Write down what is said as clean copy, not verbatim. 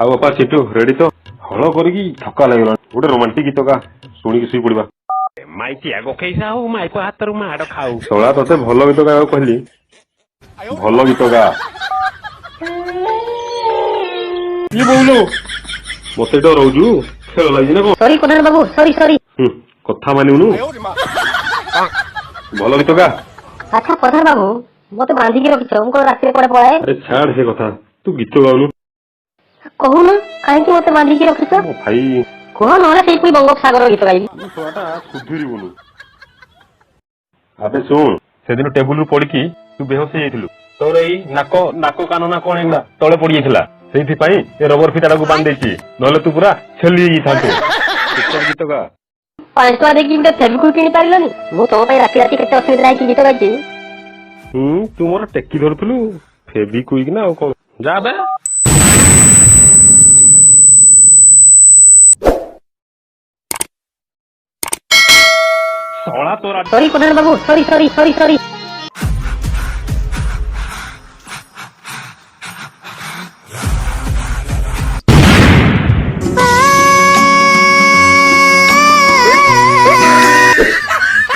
ଆଉ ବାପା ଚିଟୁ ରେଡି ତ? ହଳ କରିକି ଥକା ଲାଗିଲା, ଗୋଟେ ରୋମାଣ୍ଟିକ ଗୀତ ଗା, ଶୁଣିକି ଶୋଇ ପଡିବା। ମାଇକି ଆଗ କେଇସା ହଉ ମାଇକ ହାତରୁ ମାଡ ଖାଉ। ଶଳା ତତେ ଭଲ ଗୀତ ଗାଇବାକୁ କହିଲି, ଭଲ ଗୀତ ଗା। ଇଏ ବୋଉଲୋ, ମତେ ଡରଉଛୁ? ଖେଳ ଲାଗିଛି ନା କଣ? ସରି କୋଠାର ବାବୁ, ସରି ସରି। କଥା ମାନିବୁନୁ, ଭଲ ଗୀତ ଗା। ଆଚ୍ଛା କୋଠାର ବାବୁ, ମତେ ବାନ୍ଧିକି ରଖିଛ, ମୁଁ କଣ ରାତିରେ କୁଆଡେ ପଳାଏ? ଆରେ ଛାଡ ସେ କଥା, ତୁ ଗୀତ ଗାଉନୁ। କହୁନ କାହିଁକି ମତେ ବାନ୍ଧିକି ରଖିଛ? ମୋ ଭାଇ କୁହ ନହେଲେ ସେଇ ପୁଣି ବଙ୍ଗୋପସାଗର ଗୀତ ଗାଇବି। ତୁ ଶଳାଟା ସୁଧୁରିବୁନୁ। ଆବେ ଶୁଣ, ସେଦିନ ଟେବୁଲରୁ ପଡିକି ତୁ ବେହୋସ ହେଇଯାଇଥିଲୁ। ତୋର ଏଇ ନାକ କାନ ନା କଣ ଏଗୁଡା ତଳେ ପଡିଯାଇଥିଲା, ସେଇଥିପାଇଁ ଏ ରବର ଫିତାଟାକୁ ବାନ୍ଧି ଦେଇଛି, ନହେଲେ ତୁ ପୁରା ଛେଲି ହେଇଥାନ୍ତୁ। ଗୀତ ଗା। 5 ଟଙ୍କା ଦେଇକି ଗୋଟେ ଫେବିକୁଇକ୍ କିଣି ପାରିଲନି? ମୁଁ ତମ ପାଇଁ ରାତି ରାତି କେତେ ଅସୁବିଧା ହେଇକି ଗୀତ ଗାଇଛି। ତୁ ମୋର ଟେକି ଧରୁଥିଲୁ, ଫେବିକୁଇକ୍ ନା ଆଉ କଣ? ଯା ବେ। ଶଳା ତୋରା ସରି କୋଠାର ବାବୁ, ସରି ସରି ସରି ସରି।